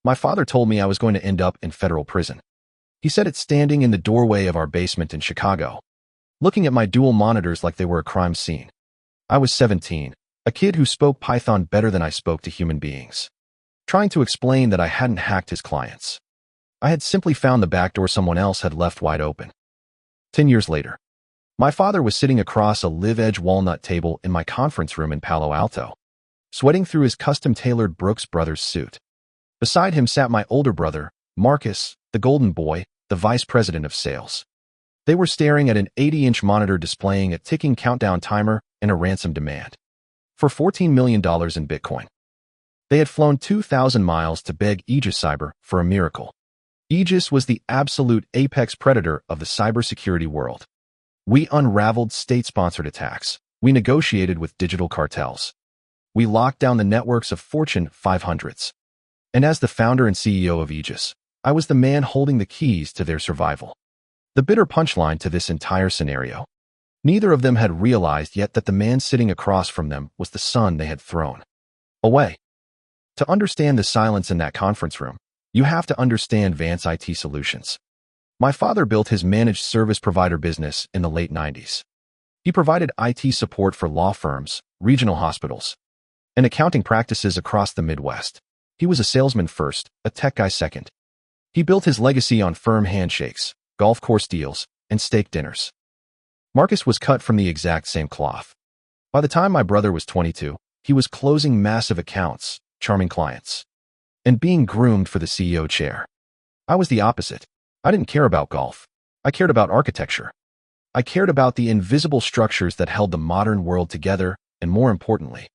My father told me I was going to end up in federal prison. He said it standing in the doorway of our basement in Chicago, looking at my dual monitors like they were a crime scene. I was 17, a kid who spoke Python better than I spoke to human beings, trying to explain that I hadn't hacked his clients. I had simply found the backdoor someone else had left wide open. 10 years later, my father was sitting across a live-edge walnut table in my conference room in Palo Alto, sweating through his custom-tailored Brooks Brothers suit. Beside him sat my older brother, Marcus, the golden boy, the vice president of sales. They were staring at an 80-inch monitor displaying a ticking countdown timer and a ransom demand for $14 million in Bitcoin. They had flown 2,000 miles to beg Aegis Cyber for a miracle. Aegis was the absolute apex predator of the cybersecurity world. We unraveled state-sponsored attacks. We negotiated with digital cartels. We locked down the networks of Fortune 500s. And as the founder and CEO of Aegis, I was the man holding the keys to their survival. The bitter punchline to this entire scenario: neither of them had realized yet that the man sitting across from them was the son they had thrown away. To understand the silence in that conference room, you have to understand Vance IT Solutions. My father built his managed service provider business in the late 90s. He provided IT support for law firms, regional hospitals, and accounting practices across the Midwest. He was a salesman first, a tech guy second. He built his legacy on firm handshakes, golf course deals, and steak dinners. Marcus was cut from the exact same cloth. By the time my brother was 22, he was closing massive accounts, charming clients, and being groomed for the CEO chair. I was the opposite. I didn't care about golf. I cared about architecture. I cared about the invisible structures that held the modern world together, and more importantly,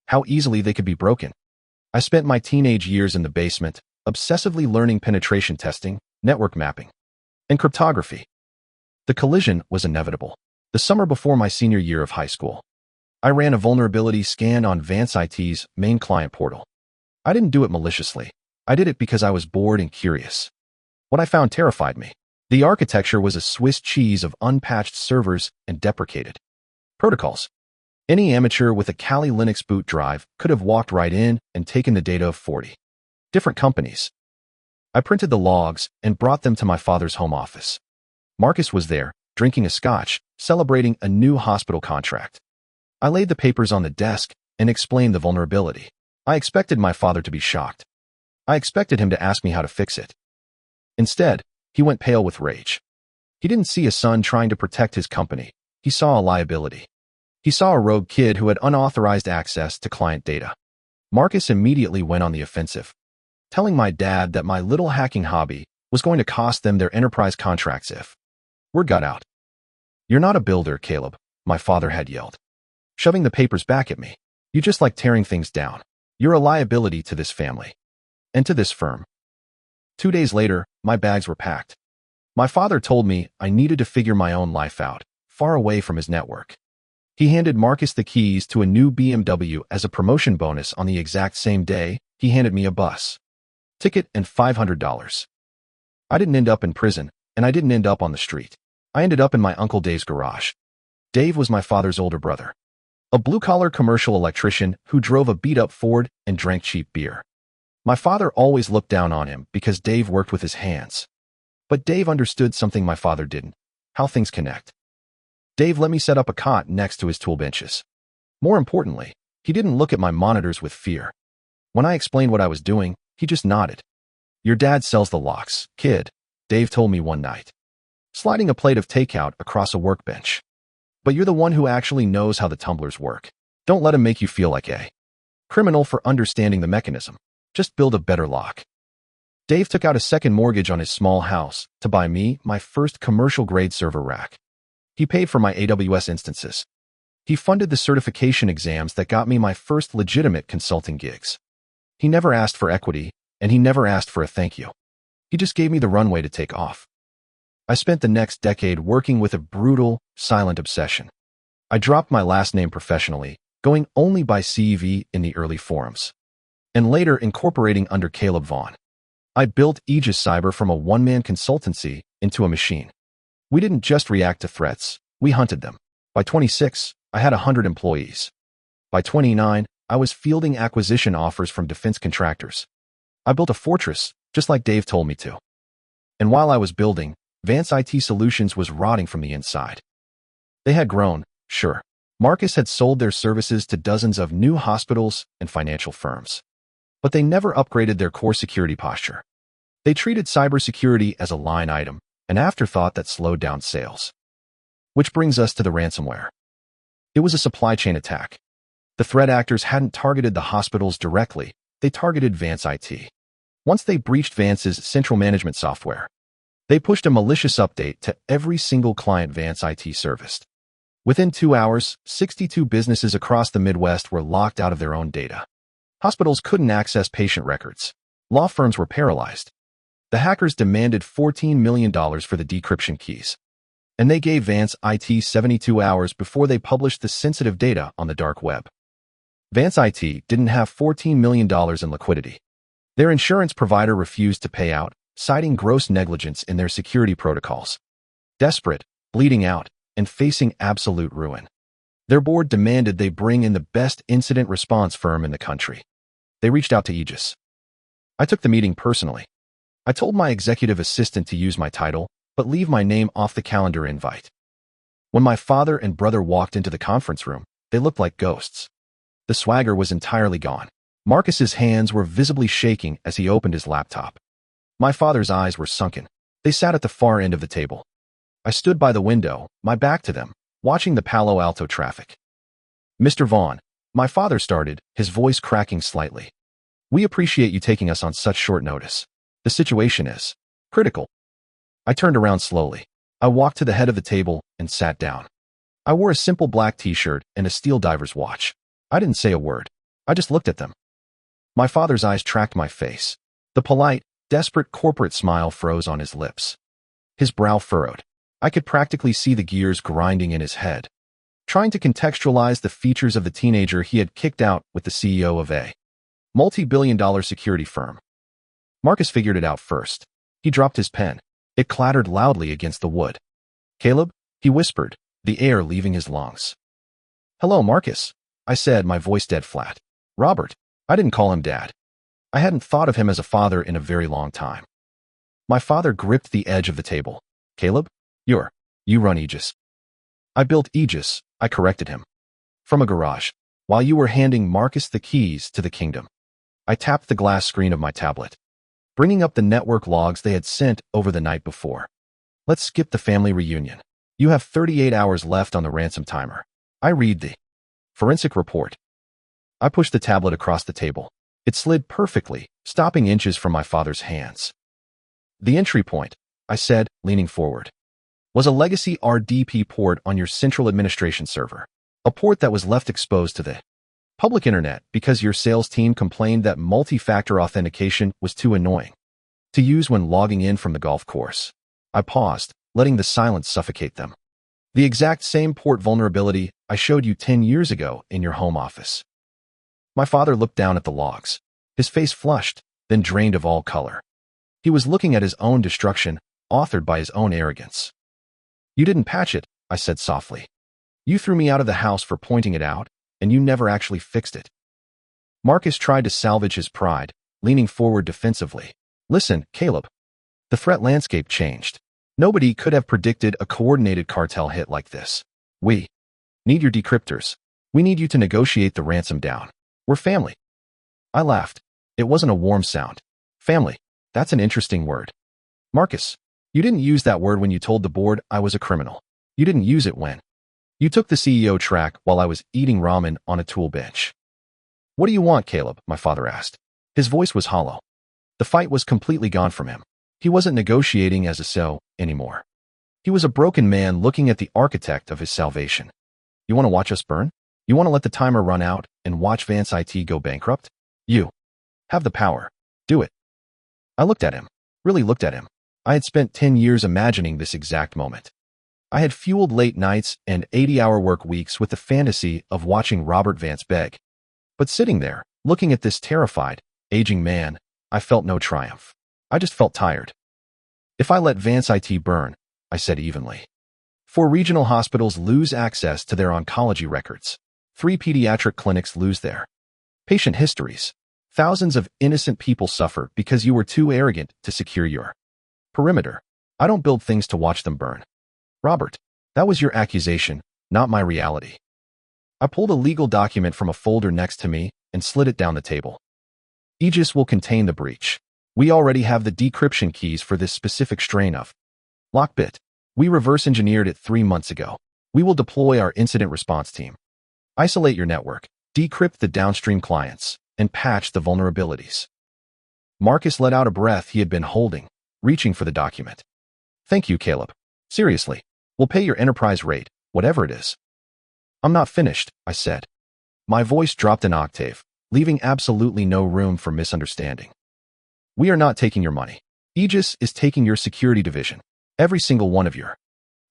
how easily they could be broken. I spent my teenage years in the basement, obsessively learning penetration testing, network mapping, and cryptography. The collision was inevitable. The summer before my senior year of high school, I ran a vulnerability scan on Vance IT's main client portal. I didn't do it maliciously. I did it because I was bored and curious. What I found terrified me. The architecture was a Swiss cheese of unpatched servers and deprecated protocols. Any amateur with a Kali Linux boot drive could have walked right in and taken the data of 40 different companies. I printed the logs and brought them to my father's home office. Marcus was there, drinking a scotch, celebrating a new hospital contract. I laid the papers on the desk and explained the vulnerability. I expected my father to be shocked. I expected him to ask me how to fix it. Instead, he went pale with rage. He didn't see a son trying to protect his company. He saw a liability. He saw a rogue kid who had unauthorized access to client data. Marcus immediately went on the offensive, telling my dad that my little hacking hobby was going to cost them their enterprise contracts if word got out. "You're not a builder, Caleb," my father had yelled, shoving the papers back at me. "You just like tearing things down. You're a liability to this family and to this firm." 2 days later, my bags were packed. My father told me I needed to figure my own life out, far away from his network. He handed Marcus the keys to a new BMW as a promotion bonus. On the exact same day, he handed me a bus ticket and $500. I didn't end up in prison, and I didn't end up on the street. I ended up in my Uncle Dave's garage. Dave was my father's older brother, a blue-collar commercial electrician who drove a beat-up Ford and drank cheap beer. My father always looked down on him because Dave worked with his hands. But Dave understood something my father didn't: how things connect. Dave let me set up a cot next to his tool benches. More importantly, he didn't look at my monitors with fear. When I explained what I was doing, he just nodded. "Your dad sells the locks, kid," Dave told me one night, sliding a plate of takeout across a workbench. "But you're the one who actually knows how the tumblers work. Don't let him make you feel like a criminal for understanding the mechanism. Just build a better lock." Dave took out a second mortgage on his small house to buy me my first commercial-grade server rack. He paid for my AWS instances. He funded the certification exams that got me my first legitimate consulting gigs. He never asked for equity, and he never asked for a thank you. He just gave me the runway to take off. I spent the next decade working with a brutal, silent obsession. I dropped my last name professionally, going only by CV in the early forums, and later incorporating under Caleb Vaughn. I built Aegis Cyber from a one-man consultancy into a machine. We didn't just react to threats, we hunted them. By 26, I had 100 employees. By 29, I was fielding acquisition offers from defense contractors. I built a fortress, just like Dave told me to. And while I was building, Vance IT Solutions was rotting from the inside. They had grown, sure. Marcus had sold their services to dozens of new hospitals and financial firms. But they never upgraded their core security posture. They treated cybersecurity as a line item, an afterthought that slowed down sales. Which brings us to the ransomware. It was a supply chain attack. The threat actors hadn't targeted the hospitals directly, they targeted Vance IT. Once they breached Vance's central management software, they pushed a malicious update to every single client Vance IT serviced. Within 2 hours, 62 businesses across the Midwest were locked out of their own data. Hospitals couldn't access patient records. Law firms were paralyzed. The hackers demanded $14 million for the decryption keys. And they gave Vance IT 72 hours before they published the sensitive data on the dark web. Vance IT didn't have $14 million in liquidity. Their insurance provider refused to pay out, citing gross negligence in their security protocols. Desperate, bleeding out, and facing absolute ruin, their board demanded they bring in the best incident response firm in the country. They reached out to Aegis. I took the meeting personally. I told my executive assistant to use my title, but leave my name off the calendar invite. When my father and brother walked into the conference room, they looked like ghosts. The swagger was entirely gone. Marcus's hands were visibly shaking as he opened his laptop. My father's eyes were sunken. They sat at the far end of the table. I stood by the window, my back to them, watching the Palo Alto traffic. Mr. Vaughn, my father started, his voice cracking slightly. We appreciate you taking us on such short notice. The situation is critical. I turned around slowly. I walked to the head of the table and sat down. I wore a simple black t-shirt and a steel diver's watch. I didn't say a word. I just looked at them. My father's eyes tracked my face. The polite, desperate corporate smile froze on his lips. His brow furrowed. I could practically see the gears grinding in his head, trying to contextualize the features of the teenager he had kicked out with the CEO of a multi-billion-dollar security firm. Marcus figured it out first. He dropped his pen. It clattered loudly against the wood. Caleb, he whispered, the air leaving his lungs. Hello, Marcus, I said, my voice dead flat. Robert, I didn't call him Dad. I hadn't thought of him as a father in a very long time. My father gripped the edge of the table. Caleb? You run Aegis. I built Aegis, I corrected him. From a garage, while you were handing Marcus the keys to the kingdom. I tapped the glass screen of my tablet, bringing up the network logs they had sent over the night before. Let's skip the family reunion. You have 38 hours left on the ransom timer. I read the forensic report. I pushed the tablet across the table. It slid perfectly, stopping inches from my father's hands. The entry point, I said, leaning forward, was a legacy RDP port on your central administration server, a port that was left exposed to the public internet because your sales team complained that multi-factor authentication was too annoying to use when logging in from the golf course. I paused, letting the silence suffocate them. The exact same port vulnerability I showed you 10 years ago in your home office. My father looked down at the logs. His face flushed, then drained of all color. He was looking at his own destruction, authored by his own arrogance. You didn't patch it, I said softly. You threw me out of the house for pointing it out, and you never actually fixed it. Marcus tried to salvage his pride, leaning forward defensively. Listen, Caleb. The threat landscape changed. Nobody could have predicted a coordinated cartel hit like this. We need your decryptors. We need you to negotiate the ransom down. We're family. I laughed. It wasn't a warm sound. Family. That's an interesting word. Marcus, you didn't use that word when you told the board I was a criminal. You didn't use it when you took the CEO track while I was eating ramen on a tool bench. What do you want, Caleb? My father asked. His voice was hollow. The fight was completely gone from him. He wasn't negotiating as a SO anymore. He was a broken man looking at the architect of his salvation. You want to watch us burn? You want to let the timer run out and watch Vance IT go bankrupt? You have the power. Do it. I looked at him, really looked at him. I had spent 10 years imagining this exact moment. I had fueled late nights and 80-hour work weeks with the fantasy of watching Robert Vance beg. But sitting there, looking at this terrified, aging man, I felt no triumph. I just felt tired. If I let Vance IT burn, I said evenly. 4 regional hospitals lose access to their oncology records. 3 pediatric clinics lose their patient histories. Thousands of innocent people suffer because you were too arrogant to secure your perimeter. I don't build things to watch them burn. Robert, that was your accusation, not my reality. I pulled a legal document from a folder next to me and slid it down the table. Aegis will contain the breach. We already have the decryption keys for this specific strain of lockbit. We reverse engineered it 3 months ago. We will deploy our incident response team. Isolate your network, decrypt the downstream clients, and patch the vulnerabilities. Marcus let out a breath he had been holding, reaching for the document. Thank you, Caleb. Seriously, we'll pay your enterprise rate, whatever it is. I'm not finished, I said. My voice dropped an octave, leaving absolutely no room for misunderstanding. We are not taking your money. Aegis is taking your security division. Every single one of your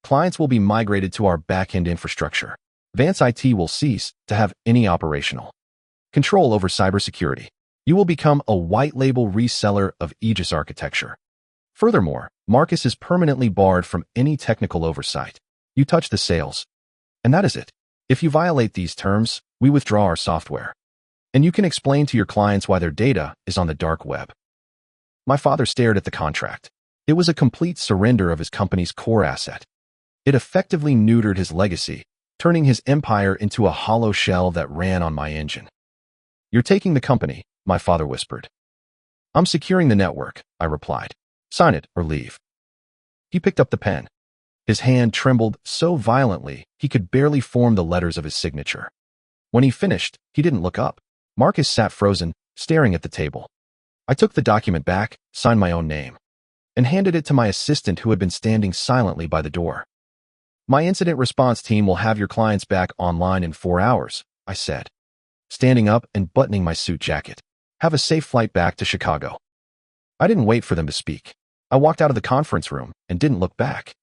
clients will be migrated to our back-end infrastructure. Vance IT will cease to have any operational control over cybersecurity. You will become a white-label reseller of Aegis architecture. Furthermore, Marcus is permanently barred from any technical oversight. You touch the sales, and that is it. If you violate these terms, we withdraw our software. And you can explain to your clients why their data is on the dark web. My father stared at the contract. It was a complete surrender of his company's core asset. It effectively neutered his legacy, turning his empire into a hollow shell that ran on my engine. You're taking the company, my father whispered. I'm securing the network, I replied. Sign it or leave. He picked up the pen. His hand trembled so violently he could barely form the letters of his signature. When he finished, he didn't look up. Marcus sat frozen, staring at the table. I took the document back, signed my own name, and handed it to my assistant who had been standing silently by the door. My incident response team will have your clients back online in 4 hours, I said, standing up and buttoning my suit jacket. Have a safe flight back to Chicago. I didn't wait for them to speak. I walked out of the conference room and didn't look back.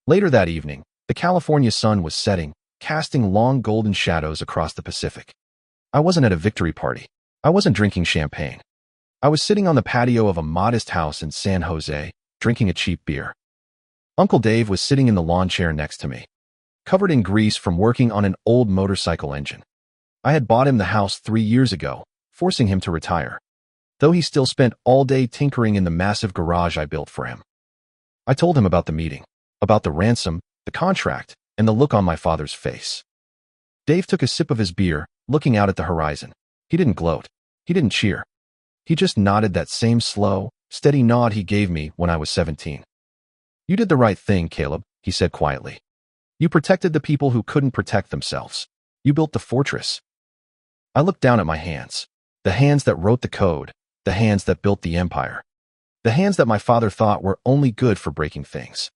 Later that evening, the California sun was setting, casting long golden shadows across the Pacific. I wasn't at a victory party. I wasn't drinking champagne. I was sitting on the patio of a modest house in San Jose, drinking a cheap beer. Uncle Dave was sitting in the lawn chair next to me, covered in grease from working on an old motorcycle engine. I had bought him the house 3 years ago, forcing him to retire, though he still spent all day tinkering in the massive garage I built for him. I told him about the meeting, about the ransom, the contract, and the look on my father's face. Dave took a sip of his beer, looking out at the horizon. He didn't gloat. He didn't cheer. He just nodded that same slow, steady nod he gave me when I was 17. You did the right thing, Caleb, he said quietly. You protected the people who couldn't protect themselves. You built the fortress. I looked down at my hands. The hands that wrote the code. The hands that built the empire. The hands that my father thought were only good for breaking things.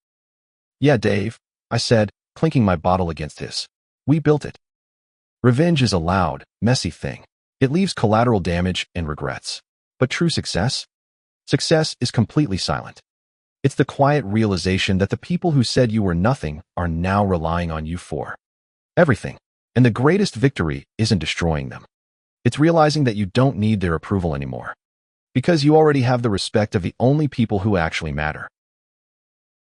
Yeah, Dave, I said, clinking my bottle against his. We built it. Revenge is a loud, messy thing. It leaves collateral damage and regrets. But true success? Success is completely silent. It's the quiet realization that the people who said you were nothing are now relying on you for everything. And the greatest victory isn't destroying them. It's realizing that you don't need their approval anymore. Because you already have the respect of the only people who actually matter.